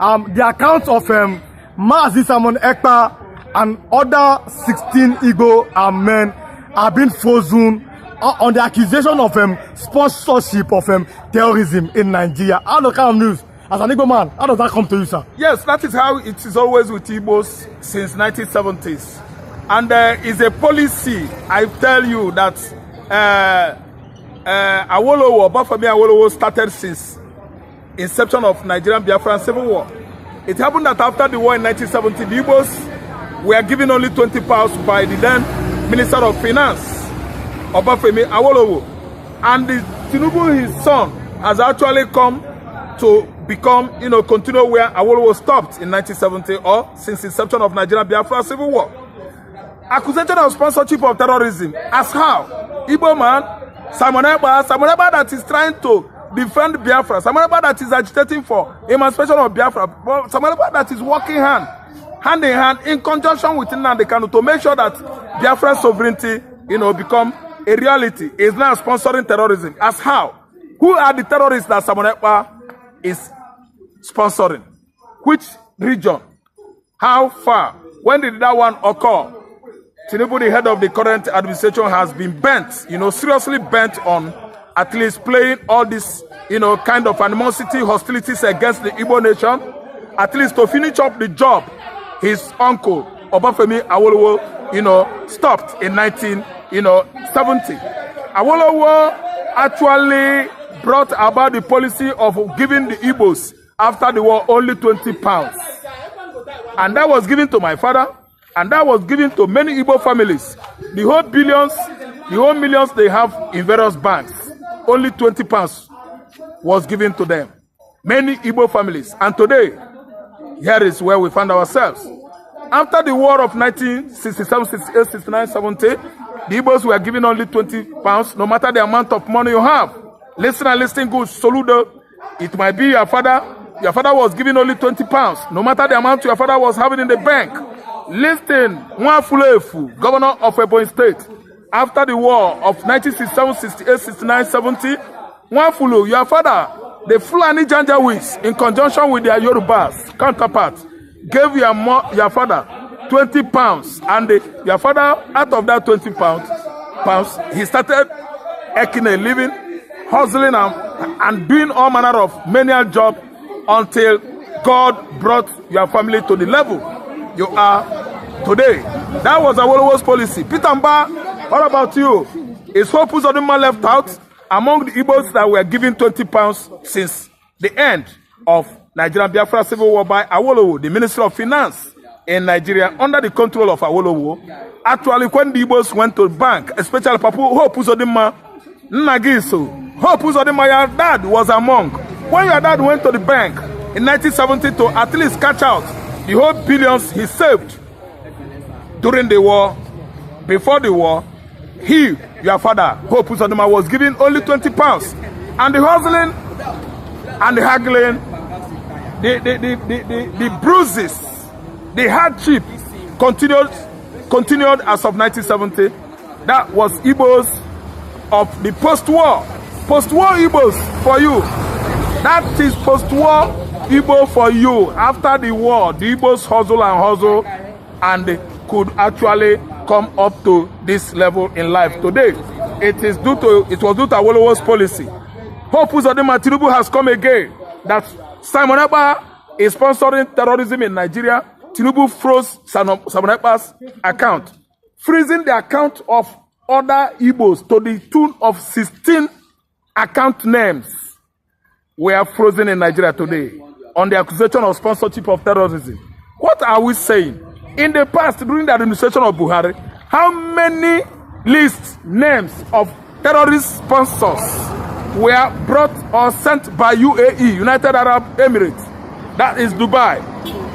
the account of Mazi Simon Ekpa and other 16 Igbo men have been frozen on the accusation of sponsorship of terrorism in Nigeria. How the kind of news? As an Igbo man, how does that come to you, sir? Yes, that is how it is always with Igbos since 1970s. And it's a policy, I tell you, that Awolowo, Bafami Awolowo started since inception of Nigerian Biafra Civil War. It happened that after the war in 1970, the Igbos were given only 20 pounds by the then Minister of Finance, Obafemi Awolowo. And the Tinubu, his son, has actually come to become, continue where Awolowo stopped in 1970 or since inception of Nigerian Biafra Civil War. Accusation of sponsorship of terrorism. As how? Igbo man, Simon Ekpa that is trying to defend Biafra, Simon Ekpa that is agitating for emancipation of Biafra, Simon Ekpa that is working hand in hand in conjunction with Nnamdi Kanu to make sure that Biafra sovereignty, become a reality, is now sponsoring terrorism. As how? Who are the terrorists that Simon Ekpa is sponsoring? Which region? How far? When did that one occur? Tinubu, the head of the current administration, has been bent, seriously bent on at least playing all this, kind of animosity, hostilities against the Igbo nation, at least to finish up the job his uncle, Obafemi Awolowo, stopped in 1970. Awolowo actually brought about the policy of giving the Igbos after the war only 20 pounds. And that was given to my father, and that was given to many Igbo families. The whole billions, the whole millions they have in various banks, only 20 pounds was given to them. Many Igbo families. And today, here is where we find ourselves. After the war of 1967, 68, 69, 70, the Igbos were given only 20 pounds, no matter the amount of money you have. Listen and listen good. Soludo, it might be your father. Your father was given only 20 pounds, no matter the amount your father was having in the bank. Listen, Nwafulefu, governor of Ebonyi State, after the war of 1967, 68, 69, 70, Nwafulu, your father, the Fulani Janjaweeds, in conjunction with their Yorubas counterparts, gave your father 20 pounds. And your father, out of that 20 pounds, he started eking a living, hustling and doing all manner of menial job until God brought your family to the level you are today. That was Awolowo's policy. Peter Mba, what about you? Is Hope Uzodinma left out among the Igbos that were given 20 pounds since the end of Nigerian Biafra Civil War by Awolowo, the Minister of Finance in Nigeria, under the control of Awolowo? Actually, when the Igbos went to the bank, especially Papu Hope Uzodinma, Nnagiso, Hope Uzodinma, your dad was among. When your dad went to the bank in 1970 to at least catch out the whole billions he saved during the war, before the war, he, your father, Hope Uzodinma, was given only 20 pounds. And the hustling and the haggling, the bruises, the hardship continued as of 1970. That was Igbos of the post-war. Post-war Igbos for you. That is post-war Igbo for you. After the war, the Igbos hustle and could actually come up to this level in life today. It was due to Awolowo's policy. Hope Uzodinma Tinubu has come again that Simon Ekpa is sponsoring terrorism in Nigeria. Tinubu froze Simon Ekpa's account, freezing the account of other Igbos to the tune of 16 account names were frozen in Nigeria today on the accusation of sponsorship of terrorism. What are we saying? In the past, during the administration of Buhari, how many lists, names of terrorist sponsors were brought or sent by UAE, United Arab Emirates, that is Dubai?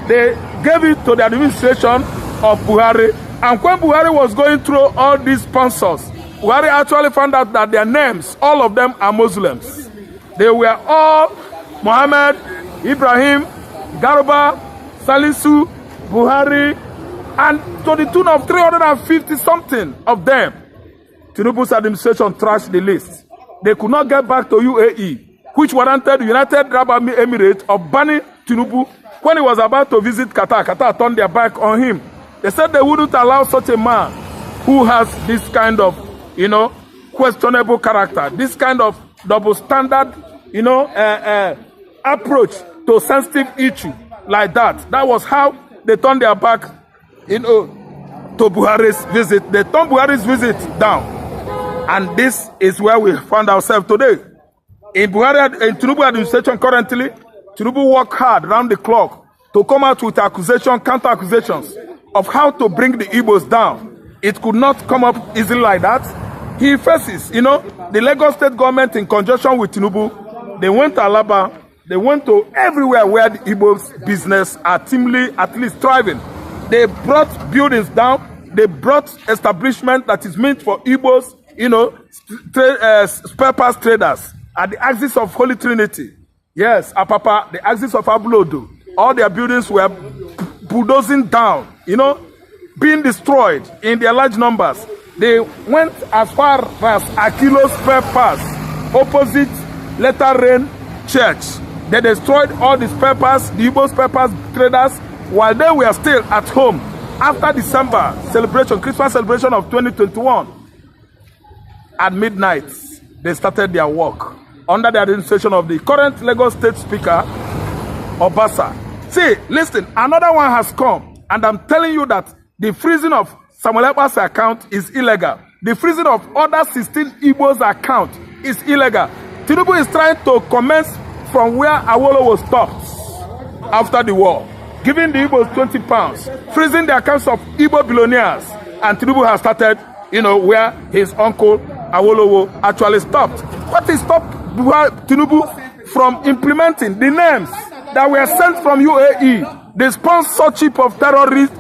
They gave it to the administration of Buhari. And when Buhari was going through all these sponsors, Buhari actually found out that their names, all of them are Muslims. They were all Mohammed, Ibrahim, Garba, Salisu, Buhari, and to the tune of 350 something of them. Tinubu's administration trashed the list. They could not get back to UAE, which warranted the United Arab Emirates of banning Tinubu. When he was about to visit Qatar, Qatar turned their back on him. They said they wouldn't allow such a man who has this kind of, you know, questionable character, this kind of double standard, you know, approach to sensitive issue like that. That was how they turned their back, you know, to Buhari's visit. They turned Buhari's visit down. And this is where we found ourselves today. In Tinubu administration currently, Tinubu work hard around the clock to come out with counter accusations of how to bring the Igbos down. It could not come up easily like that. He faces, you know, the Lagos state government in conjunction with Tinubu. They went to Alaba, they went to everywhere where the Igbos business are teamly at least thriving. They brought buildings down, they brought establishment that is meant for Igbos, you know, spare parts traders at the axis of Holy Trinity. Yes, Apapa, the axis of Abulodo. All their buildings were bulldozing down, you know, being destroyed in their large numbers. They went as far as Akilo's spare parts, opposite Letter Rain Church. They destroyed all the spare parts, the Igbo spare parts traders, while they were still at home after December celebration, Christmas celebration of 2021. At midnight, they started their work under the administration of the current Lagos State Speaker, Obasa. See, listen, another one has come, and I'm telling you that the freezing of Samuel Ekpa's account is illegal. The freezing of other 16 Igbo's account is illegal. Tinubu is trying to commence from where Awolowo stopped after the war, giving the Igbos £20, freezing the accounts of Igbo billionaires, and Tinubu has started, you know, where his uncle Awolowo actually stopped. What is stopped Tinubu from implementing the names that were sent from UAE, the sponsorship of terrorists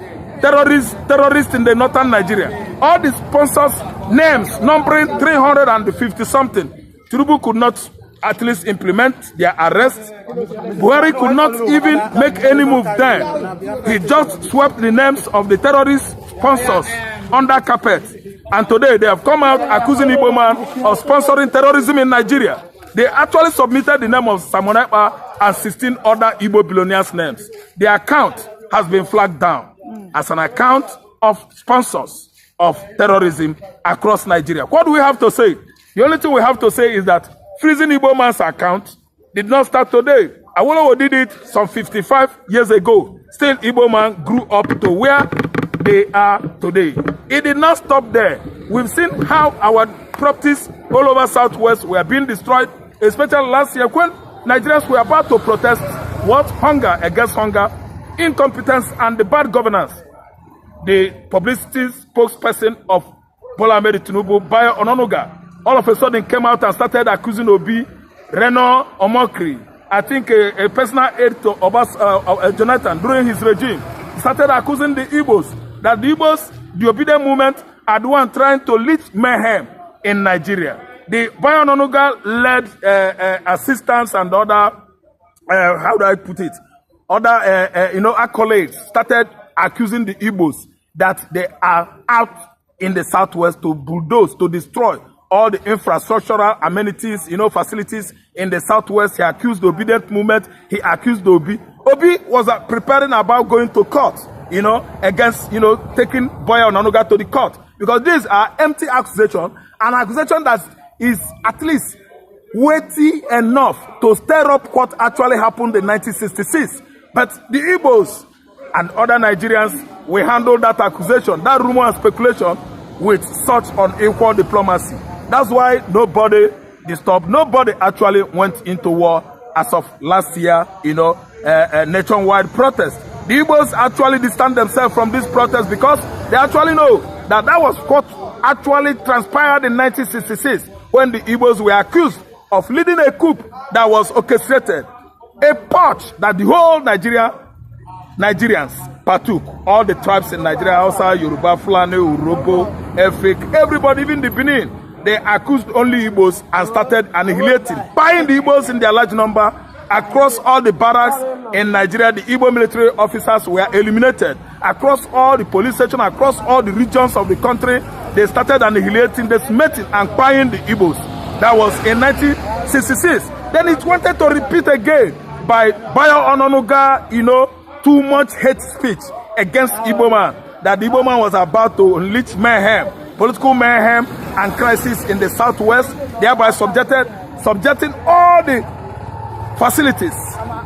in the northern Nigeria. All the sponsors' names numbering 350 something. Tinubu could not at least implement their arrest. Buhari could not even make any move there. He just swept the names of the terrorist sponsors under carpet. And today they have come out accusing Igbo man of sponsoring terrorism in Nigeria. They actually submitted the name of Samuel Ekpa and 16 other Igbo billionaires' names. The account has been flagged down as an account of sponsors of terrorism across Nigeria. What do we have to say? The only thing we have to say is that freezing Igbo man's account did not start today. Awolowo did it some 55 years ago. Still, Igbo man grew up to where they are today. It did not stop there. We've seen how our properties all over Southwest were being destroyed, especially last year when Nigerians were about to protest what? Hunger against hunger, incompetence, and the bad governance. The publicity spokesperson of Bola Ahmed Tinubu, Bayo Ononuga, all of a sudden came out and started accusing Obi, Reno Omokri, I think a personal aide to Jonathan during his regime, started accusing the Igbos that the Igbos, the obedient movement, are the one trying to lead mayhem in Nigeria. The Bayo Ononuga led assistants and other, how do I put it? Other, you know, accolades started accusing the Igbos that they are out in the Southwest to bulldoze, to destroy all the infrastructural amenities, you know, facilities in the Southwest. He accused the obedient movement. He accused Obi. Obi was preparing about going to court, you know, against, you know, taking Bayo Ononuga to the court. Because these are empty accusations, an accusation that is at least weighty enough to stir up what actually happened in 1966. But the Igbos and other Nigerians will handle that accusation, that rumor and speculation with such unequal diplomacy. That's why nobody disturbed, nobody actually went into war as of last year, you know, nationwide protest. The Igbos actually distanced themselves from this protest because they actually know that that was what actually transpired in 1966 when the Igbos were accused of leading a coup that was orchestrated, a purge that the whole Nigerians partook. All the tribes in Nigeria, Hausa, Yoruba, Fulani, Urobo, Efik, everybody, even the Benin, they accused only Igbos and started annihilating, buying the Igbos in their large number across all the barracks in Nigeria. The Igbo military officers were eliminated across all the police stations, across all the regions of the country. They started annihilating, decimating, and buying the Igbos. That was in 1966. Then it wanted to repeat again by Bayo Ononuga, you know, too much hate speech against Igbo man, that the Igbo man was about to unleash mayhem, political mayhem and crisis in the southwest, thereby subjecting all the facilities,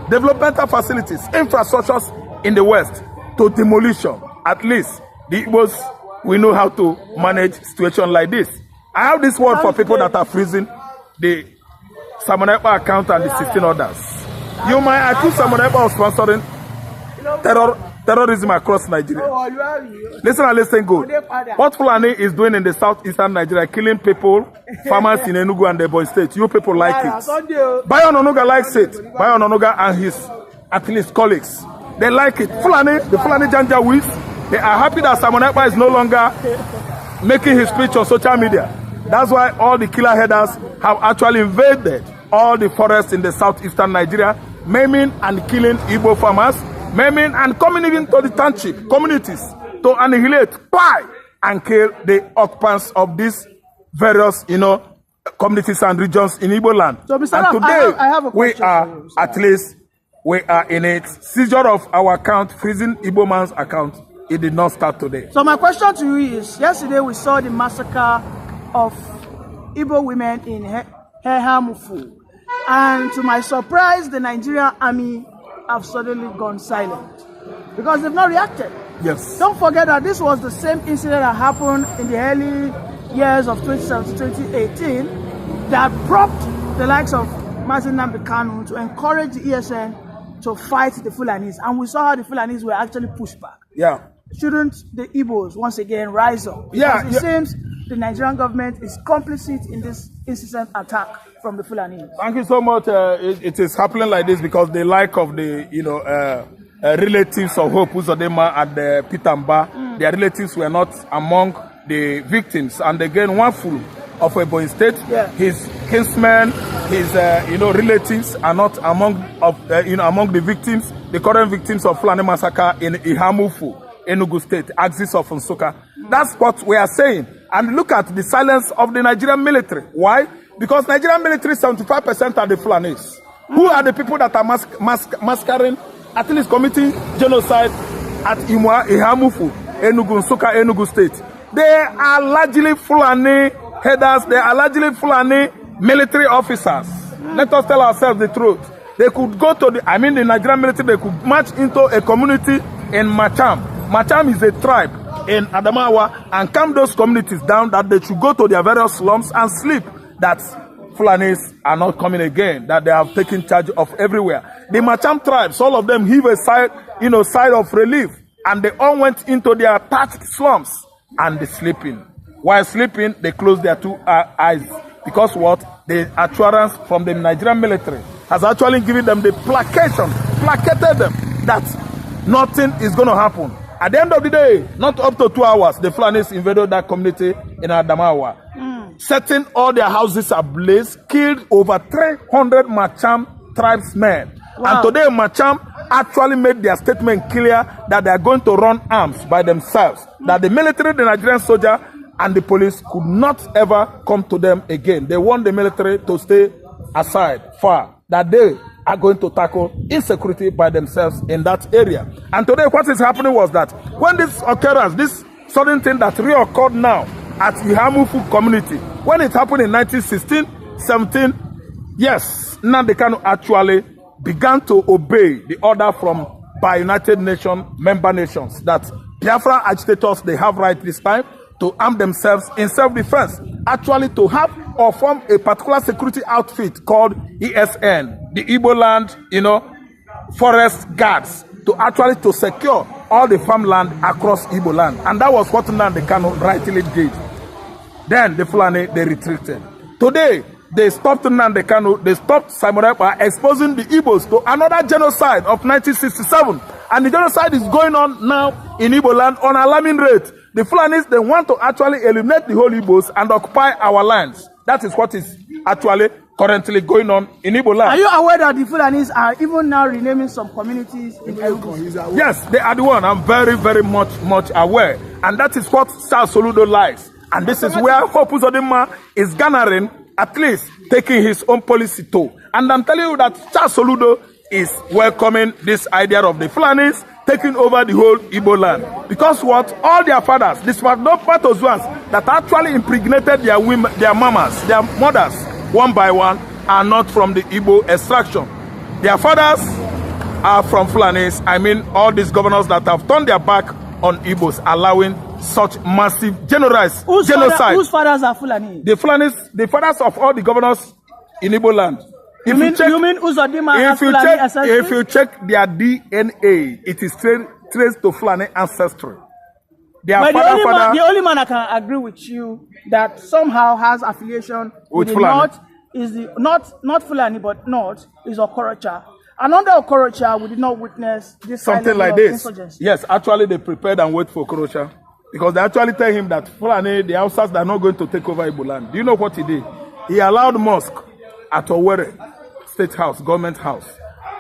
developmental facilities, infrastructures in the west to demolition. At least the Igbos, we know how to manage situation like this. I have this word for people that are freezing the Simon Ekpa account and the 16 others. You might accuse Simon Ekpa of sponsoring terrorism across Nigeria. Listen and listen good. What Fulani is doing in the southeastern Nigeria, killing people, farmers in Enugu and the Ebonyi State, you people like it. Bayo Ononuga likes it. Bayo Ononuga and his, at least, colleagues, they like it. Fulani, the Fulani Janjaweeds, they are happy that Simon Ekpa is no longer making his speech on social media. That's why all the killer headers have actually invaded all the forests in the southeastern Nigeria, maiming and killing Igbo farmers, maiming and coming even to the township communities to annihilate, buy and kill the occupants of these various, you know, communities and regions in Igbo land. So, Mr. And today, I have a we are, at least, we are in it. Seizure of our account, freezing Igbo man's account, it did not start today. So my question to you is, yesterday we saw the massacre of Igbo women in Hehamufu. And to my surprise, the Nigerian army have suddenly gone silent because they've not reacted. Yes. Don't forget that this was the same incident that happened in the early years of 2017-2018 that prompted the likes of Mazi Nnamdi Kanu to encourage the ESN to fight the Fulanis. And we saw how the Fulanis were actually pushed back. Yeah. Shouldn't the Igbos once again rise up? Because it seems the Nigerian government is complicit in this incessant attack from the Fulanis. Thank you so much. It is happening like this because the like of the, you know, relatives of Hope Uzodinma at the Pitamba, their relatives were not among the victims. And again, one fool of Ebonyi State, his kinsmen, his you know, relatives are not among you know, among the victims, the current victims of Fulani massacre in Ihamufu, Enugu State, axis of Nsukka. That's what we are saying. And look at the silence of the Nigerian military. Why? Because Nigerian military, 75% are the Fulanis. Who are the people that are masquerading, at least committing genocide at Ihamufu, Enugu, Nsukka, Enugu State? They are largely Fulani headers. They are largely Fulani military officers. Let us tell ourselves the truth. They could go to the, I mean the Nigerian military, they could march into a community in Macham. Macham is a tribe in Adamawa, and calm those communities down that they should go to their various slums and sleep. That Fulanis are not coming again, that they have taken charge of everywhere. The Macham tribes, all of them heave a sigh, you know, sigh of relief, and they all went into their thatched slums and they sleeping. While sleeping, they closed their two eyes because what? The assurance from the Nigerian military has actually given them the placated them that nothing is going to happen. At the end of the day, not up to 2 hours, the Fulanis invaded that community in Adamawa, setting all their houses ablaze, killed over 300 Macham tribesmen. Wow. And today, Macham actually made their statement clear that they are going to run arms by themselves, that the military, the Nigerian soldier, and the police could not ever come to them again. They want the military to stay aside, far, that they are going to tackle insecurity by themselves in that area. And today what is happening was that when this occurrence, this sudden thing that reoccurred now at Ihamufu community, when it happened in 1916, 17, yes, Nnamdi Kanu actually began to obey the order by United Nations member nations that Biafra agitators, they have right this time to arm themselves in self-defense, actually to have or form a particular security outfit called ESN, the Igbo land, you know, forest guards, to secure all the farmland across Igbo land. And that was what Nnamdi Kanu rightly did. Then the Fulani, they retreated. Today, they stopped Nnamdi Kanu, they stopped Simon Ekpa exposing the Igbos to another genocide of 1967. And the genocide is going on now in Igbo land on alarming rate. The Fulanis, they want to actually eliminate the whole Igbos and occupy our lands. That is what is actually currently going on in Igbo land. Are you aware that the Fulanis are even now renaming some communities in Enugu? Yes, they are the one. I'm very, very much aware. And that is what Charles Soludo likes. And this is where Hope Uzodinma is garnering, at least taking his own policy too. And I'm telling you that Charles Soludo is welcoming this idea of the Fulanis taking over the whole Igbo land. Because what? All their fathers, the Spartopatous ones that actually impregnated their women, their mamas, their mothers, one by one, are not from the Igbo extraction. Their fathers are from Fulanis. I mean, all these governors that have turned their back on Igbos, allowing such massive genocide. Whose fathers are Fulani? The Fulanis, the fathers of all the governors in Igbo land. You mean Uzodinma has Fulani ancestry? If you check their DNA, it is traced to Fulani ancestry. But the only man I can agree with you that somehow has affiliation with the North is the not Fulani but North is Okorocha. And under Okorocha, we did not witness this something like this. Insurgency. Yes, actually they prepared and wait for Okorocha because they actually tell him that Fulani, the Hausas, are not going to take over Igbo land. Do you know what he did? He allowed mosque at Owerri State House, government house,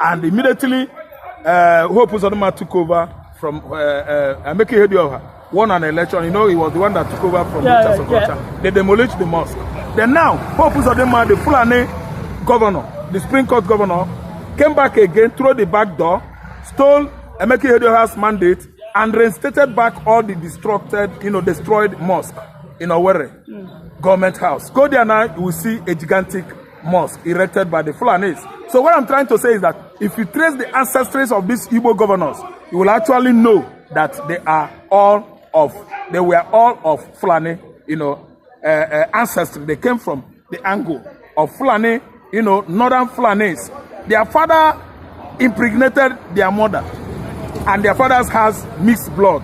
and immediately Hope Uzodinma took over from Emeka Ihedioha, won an election. You know, he was the one that took over from Okorocha. They demolished the mosque. Then now, Hope Uzodinma, the Fulani governor, the Supreme Court governor, came back again through the back door, stole Emeka Ihedioha's mandate, and reinstated back all the destroyed mosque in Owerri government house. Go there now, you will see a gigantic mosque erected by the Fulanis. So what I'm trying to say is that if you trace the ancestries of these Igbo governors, you will actually know that they were all of Fulani, ancestry. They came from the angle of Fulani, northern Fulanis. Their father impregnated their mother, and their fathers has mixed blood.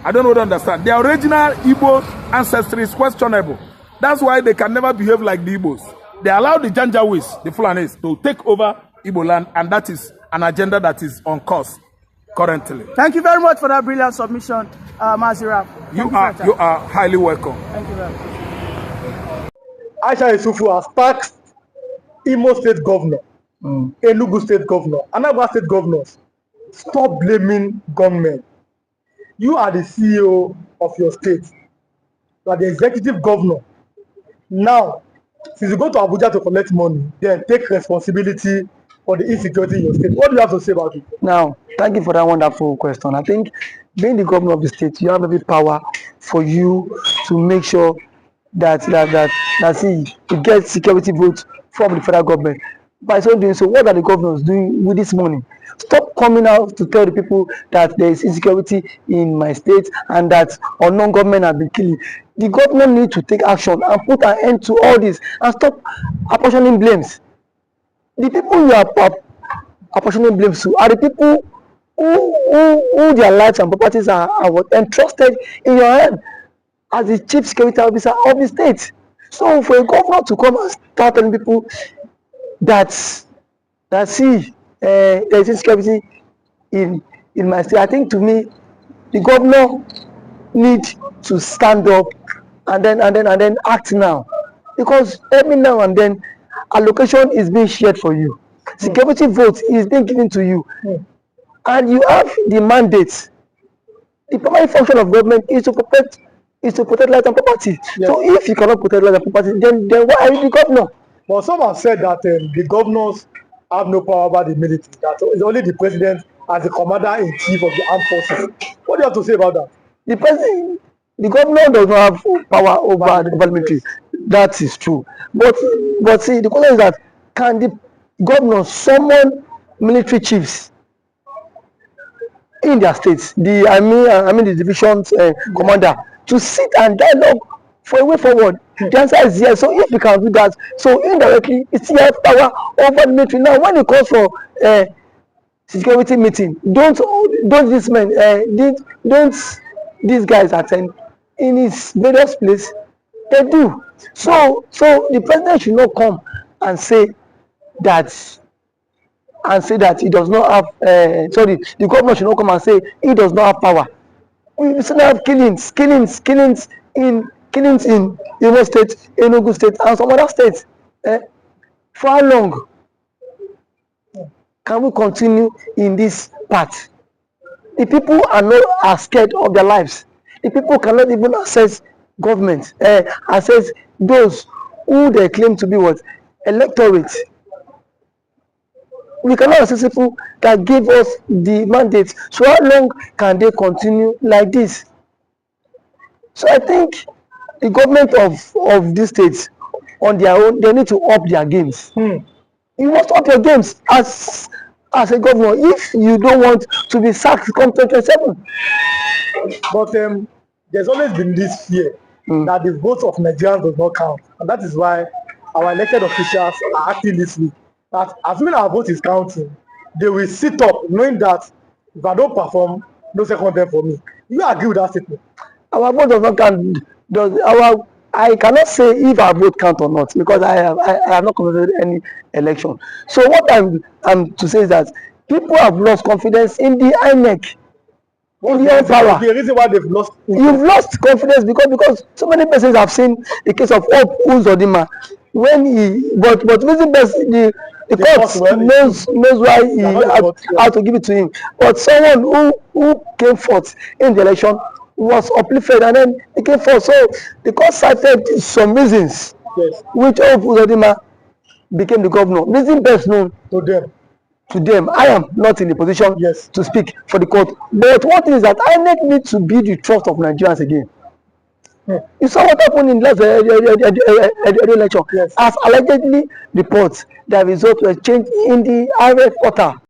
I don't know what to understand. Their original Igbo ancestry is questionable. That's why they can never behave like the Igbos. They allow the Janjaweeds, the Fulanis, to take over Igbo land, and that is an agenda that is on course currently. Thank you very much for that brilliant submission, Mazira. You are highly welcome. Thank you very much. Aisha Isufu has taxed Imo State Governor, Enugu State Governor, Anambra State Governors. Stop blaming gunmen. You are the CEO of your state. You are the executive governor. Now, since you go to Abuja to collect money, then take responsibility for the insecurity in your state. What do you have to say about it? Now, thank you for that wonderful question. I think being the governor of the state, you have every power for you to make sure that you get security votes from the federal government. By so doing so, what are the governors doing with this money? Stop coming out to tell the people that there is insecurity in my state and that unknown government have been killing. The government need to take action and put an end to all this and stop apportioning blames. The people you are apportioning blames to are the people who their lives and properties are entrusted in your hand as the chief security officer of the state. So for a governor to come and start telling people that there is insecurity in my state, I think to me the governor need to stand up and then act now, because every now and then allocation is being shared for you, security vote is being given to you, and you have the mandate. The primary function of government is to protect life and property. Yes. So if you cannot protect life and property, then why are you the governor? But some have said that the governors have no power over the military. That it's only the president as the commander-in-chief of the armed forces. What do you have to say about that? The governor does not have power over the military. That is true. But see, the question is that can the governor summon military chiefs in their states, the division's commander, to sit and dialogue for a way forward? The answer is yes. So if you can do that, so indirectly it's your power over the military. Now when it calls for security meeting, don't these guys attend in his various place? They do. So the president should not come and say that he does not have the governor should not come and say he does not have power. We still have killings in Imo State, Enugu State, and some other states. For how long can we continue in this path? The people are scared of their lives. The people cannot even access government, access those who they claim to be electorate, we cannot assist people that give us the mandate. So how long can they continue like this? So I think the government of these states on their own, they need to up their games. You must up your games as a governor if you don't want to be sacked come 2027. But there's always been this fear that the votes of Nigerians does not count, and that is why our elected officials are acting this week. That as soon as our vote is counting, they will sit up knowing that if I don't perform, no second term for me. You agree with that statement? Our vote does not count. I cannot say if our vote count or not because I have not conducted any election. So what I'm to say is that people have lost confidence in the INEC. Power. The reason why they've lost you've lost confidence because so many persons have seen the case of Hope Uzodinma when he but reason best the court knows why he had to give it to him, but someone who came forth in the election was uplifted and then he came forth. So the court cited some reasons which Hope Uzodinma became the governor. Reason best known to them. I am not in a position to speak for the court. But one thing is that INEC needs to be the trust of Nigerians again. You saw what happened in last election. As allegedly reports, the results were changed in the RF quarter.